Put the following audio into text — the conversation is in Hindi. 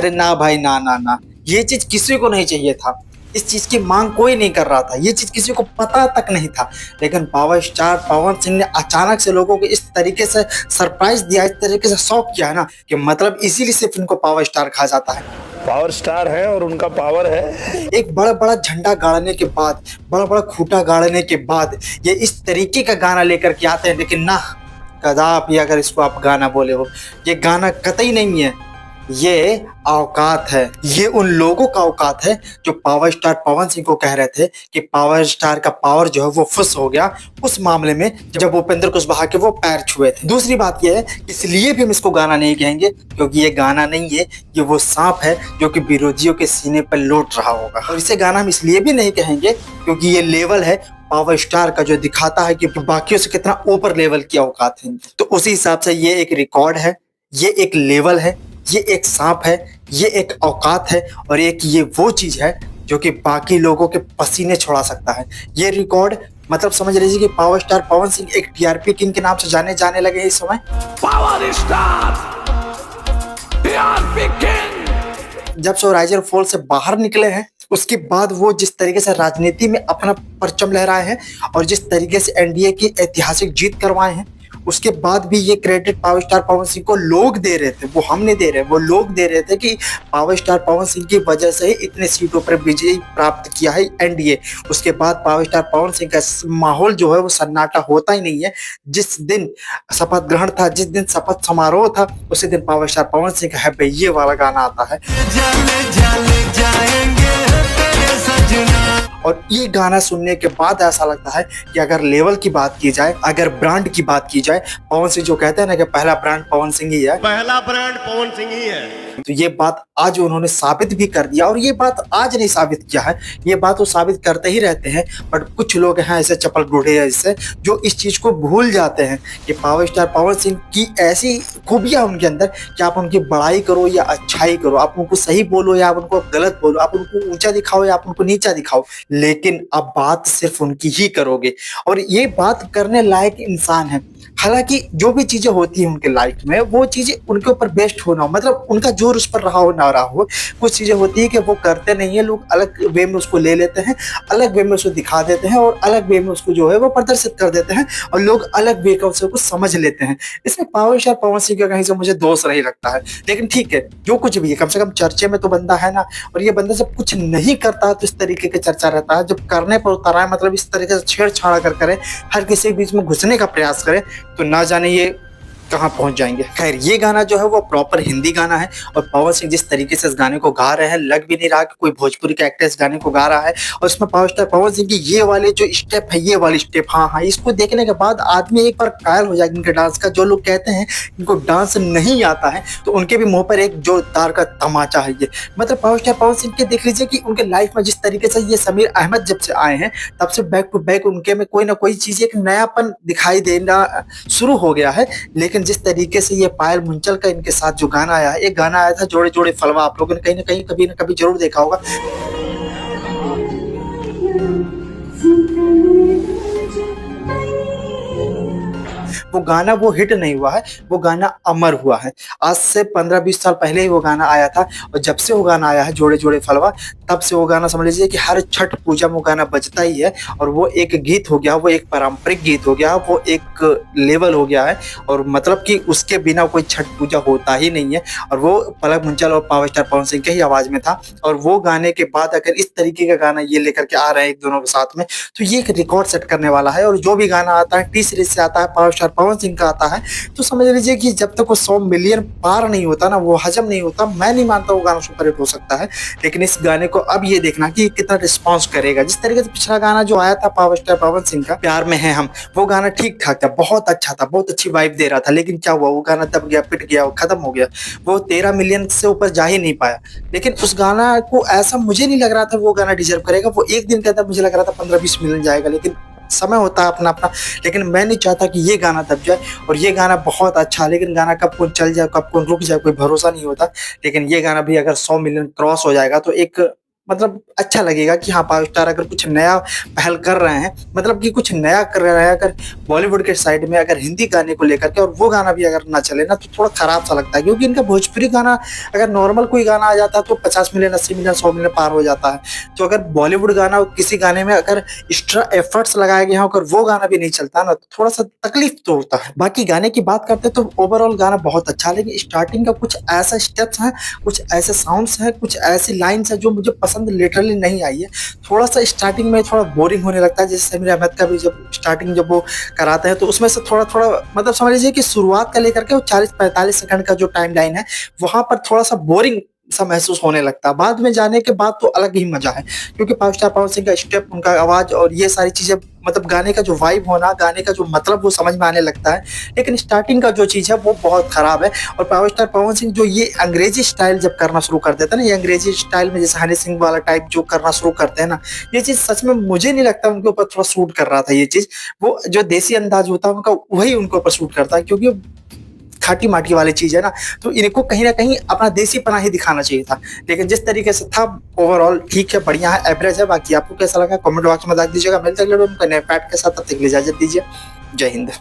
अरे ना भाई, ना ना ना, ये चीज किसी को नहीं चाहिए था। इस चीज की मांग कोई नहीं कर रहा था, ये चीज किसी को पता तक नहीं था। लेकिन पावर स्टार पवन सिंह ने अचानक से लोगों को इस तरीके से सरप्राइज दिया, इस तरीके से शॉक किया है ना, कि मतलब इसीलिए सिर्फ इनको पावर स्टार कहा जाता है। पावर स्टार है और उनका पावर है। एक बड़ा बड़ा झंडा गाड़ने के बाद, बड़ा बड़ा खूंटा गाड़ने के बाद ये इस तरीके का गाना लेकर के आते हैं। लेकिन ना, कदापि अगर इसको आप गाना बोले हो, ये गाना कतई नहीं है। ये औकात है, ये उन लोगों का औकात है जो पावर स्टार पवन सिंह को कह रहे थे कि पावर स्टार का पावर जो है वो फुस हो गया उस मामले में जब उपेंद्र कुशवाहा के वो पैर छुए थे। दूसरी बात यह है, इसलिए भी हम इसको गाना नहीं कहेंगे क्योंकि ये गाना नहीं है, ये वो सांप है जो कि विरोधियों के सीने पर लौट रहा होगा। और इसे गाना हम इसलिए भी नहीं कहेंगे क्योंकि ये लेवल है पावर स्टार का जो दिखाता है कि बाकियों से कितना ऊपर लेवल की औकात है। तो उसी हिसाब से ये एक रिकॉर्ड है, ये एक लेवल है, ये एक सांप है, ये एक औकात है, और एक ये वो चीज है जो कि बाकी लोगों के पसीने छुड़ा सकता है। ये रिकॉर्ड मतलब समझ लीजिए कि पावर स्टार पवन सिंह एक टीआरपी किंग के नाम से जाने जाने लगे इस समय। Power star TRP king. जब से राइजर फॉल से बाहर निकले हैं उसके बाद वो जिस तरीके से राजनीति में अपना परचम लहराए हैं और जिस तरीके से एनडीए की ऐतिहासिक जीत करवाए हैं, उसके बाद भी ये credit power star Pawan Singh को लोग दे रहे थे, वो हम नहीं दे रहे, वो लोग दे रहे थे कि पावर स्टार पवन सिंह की वजह से ही इतने सीटों पर विजय प्राप्त किया है एनडीए। उसके बाद पावर स्टार पवन सिंह का माहौल जो है वो सन्नाटा होता ही नहीं है। जिस दिन शपथ ग्रहण था, जिस दिन शपथ समारोह था, उसी दिन पावर स्टार पवन सिंह का है भाई ये वाला गाना आता है। जाले जाले जाएंगे तेरे सजना। और ये गाना सुनने के बाद ऐसा लगता है कि अगर लेवल की बात की जाए, अगर ब्रांड की बात की जाए, पवन सिंह जो कहते हैं ना कि पहला ब्रांड पवन सिंह ही है, पहला ब्रांड पवन सिंह ही है। तो ये बात आज उन्होंने साबित भी कर दिया। और ये बात आज नहीं साबित किया है, ये बात वो साबित करते ही रहते हैं। बट कुछ लोग हैं ऐसे चपल बूढ़े ऐसे जो इस चीज को भूल जाते हैं कि पावर स्टार पवन सिंह की ऐसी खूबियां उनके अंदर कि आप उनकी बड़ाई करो या अच्छाई करो, आप उनको सही बोलो या आप उनको गलत बोलो, आप उनको ऊंचा दिखाओ या आप उनको नीचा दिखाओ, लेकिन आप बात सिर्फ उनकी ही करोगे। और ये बात करने लायक इंसान है। हालांकि जो भी चीजें होती हैं उनके लाइफ में वो चीजें उनके ऊपर बेस्ट होना हो, मतलब उनका जोर उस पर रहा हो ना रहा हो, कुछ चीजें होती है कि वो करते नहीं है, लोग अलग वे में उसको ले लेते हैं, अलग वे में उसको दिखा देते हैं और अलग वे में उसको जो है वो प्रदर्शित कर देते हैं और लोग अलग वे का उसको समझ लेते हैं। इसमें पावर स्टार पवन सिंह का कहीं से मुझे दोष नहीं लगता है। लेकिन ठीक है, जो कुछ भी है कम से कम चर्चे में तो बंदा है ना। और ये बंदा जब कुछ नहीं करता तो इस तरीके का चर्चा रहता है, जब करने पर उतारा है मतलब इस तरीके से छेड़छाड़ कर करे, हर किसी के बीच में घुसने का प्रयास करे, तो ना जाने ये कहाँ पहुंच जाएंगे। खैर, ये गाना जो है वो प्रॉपर हिंदी गाना है और पवन सिंह जिस तरीके से इस गाने को गा रहे हैं लग भी नहीं रहा कि कोई भोजपुरी का एक्टर इस गाने को गा रहा है। और इसमें पावर स्टार पवन सिंह की ये वाले जो स्टेप है, ये वाली स्टेप, हाँ हाँ, इसको देखने के बाद आदमी एक बार कायल हो जाएगा इनके डांस का। जो लोग कहते हैं इनको डांस नहीं आता है तो उनके भी मुंह पर एक जोरदार का तमाचा है ये। मतलब पावर स्टार पवन सिंह के देख लीजिए कि उनके लाइफ में जिस तरीके से ये समीर अहमद जब से आए हैं तब से बैक टू बैक उनके में कोई ना कोई चीज एक नयापन दिखाई देना शुरू हो गया है। लेकिन जिस तरीके से ये पायल मुंचल का इनके साथ जो गाना आया है, एक गाना आया था जोड़े जोड़े फलवा, आप लोगों ने कहीं ना कभी जरूर देखा होगा। वो गाना वो हिट नहीं हुआ है, वो गाना अमर हुआ है। आज से 15-20 साल पहले ही वो गाना आया था और जब से वो गाना आया है जोड़े जोड़े फलवा, तब से वो गाना समझ लीजिए कि हर छठ पूजा में वो गाना बजता ही है। और वो एक गीत हो गया, वो एक पारंपरिक गीत हो गया, वो एक लेवल हो गया है। और मतलब कि उसके बिना कोई छठ पूजा होता ही नहीं है। और वो पलक मुंचल और पावर स्टार पवन सिंह के ही आवाज में था। और वो गाने के बाद अगर इस तरीके का गाना ये लेकर के आ रहे हैं एक दोनों के साथ में, तो ये एक रिकॉर्ड सेट करने वाला है। और जो भी गाना आता है टी सीरीज से आता है, पावर स्टार पवन सिंह का आता है, तो समझ लीजिए कि जब तक वो 100 मिलियन पार नहीं होता ना, वो हजम नहीं होता, मैं नहीं मानता वो गाना सुपरहिट हो सकता है। लेकिन इस गाने को अब ये देखना कि कितना रिस्पांस करेगा। जिस तरीके से पिछला गाना जो आया था पावर स्टार पवन सिंह का, प्यार में है हम, वो गाना ठीक ठाक था, बहुत अच्छा था, बहुत अच्छी वाइब दे रहा था। लेकिन क्या हुआ, वो गाना दब गया, पिट गया, वो खत्म हो गया, वो 13 मिलियन से ऊपर जा ही नहीं पाया। लेकिन उस गाना को ऐसा मुझे नहीं लग रहा था वो गाना डिजर्व करेगा। वो एक दिन के अंदर मुझे लग रहा था 15-20 मिलियन जाएगा, लेकिन समय होता है अपना अपना। लेकिन मैं नहीं चाहता कि ये गाना दब जाए। और ये गाना बहुत अच्छा, लेकिन गाना कब कौन चल जाए, कब कौन रुक जाए, कोई भरोसा नहीं होता। लेकिन ये गाना भी अगर 100 मिलियन क्रॉस हो जाएगा तो एक मतलब अच्छा लगेगा कि हाँ पावर स्टार अगर कुछ नया पहल कर रहे हैं, मतलब कि कुछ नया कर रहे हैं अगर बॉलीवुड के साइड में, अगर हिंदी गाने को लेकर के, और वो गाना भी अगर ना चले ना तो थोड़ा खराब सा लगता है, क्योंकि इनका भोजपुरी गाना अगर नॉर्मल कोई गाना आ जाता है तो 50 मिलियन 80 मिलियन 100 मिलियन पार हो जाता है। तो अगर बॉलीवुड गाना किसी गाने में अगर एक्स्ट्रा एफर्ट्स लगाए गए हैं, अगर वो गाना भी नहीं चलता ना तो थोड़ा सा तकलीफ तो होता है। बाकी गाने की बात करते हैं तो ओवरऑल गाना बहुत अच्छा है, लेकिन स्टार्टिंग का कुछ ऐसा स्टेप्स है, कुछ ऐसे साउंड्स हैं, कुछ ऐसी लाइन्स है जो मुझे पसंद लिटरली नहीं आई है। थोड़ा सा स्टार्टिंग में थोड़ा बोरिंग होने लगता है, जैसे समीर अहमद का भी जब स्टार्टिंग जब वो कराते हैं तो उसमें से थोड़ा थोड़ा मतलब समझ लीजिए कि शुरुआत का लेकर के वो 40-45 सेकंड का जो टाइम लाइन है वहां पर थोड़ा सा बोरिंग सा महसूस होने लगता है। बाद में जाने के बाद तो अलग ही मजा है, क्योंकि पावर स्टार पवन सिंह का स्टेप, उनका आवाज और ये सारी चीजें, मतलब गाने का जो वाइब होना, गाने का जो मतलब वो समझ में आने लगता है। लेकिन स्टार्टिंग का जो चीज है वो बहुत खराब है। और पावर स्टार पवन सिंह जो ये अंग्रेजी स्टाइल जब करना शुरू कर देता है ना, ये अंग्रेजी स्टाइल में जैसे हनी सिंह वाला टाइप जो करना शुरू करते हैं ना, ये चीज सच में मुझे नहीं लगता उनके ऊपर थोड़ा सूट कर रहा था। ये चीज वो जो देसी अंदाज होता है उनका वही उनके ऊपर सूट करता है, क्योंकि खाटी माटी वाली चीज है ना, तो इनको कहीं ना कहीं अपना देसी पना ही दिखाना चाहिए था। लेकिन जिस तरीके से था ओवरऑल ठीक है, बढ़िया है, एवरेज है। बाकी आपको कैसा लगा कमेंट बॉक्स में बता दीजिएगा। मिलते हैं अगले वीडियो में नए फैक्ट के साथ, तब तक के लिए इजाजत दीजिए। जय हिंद।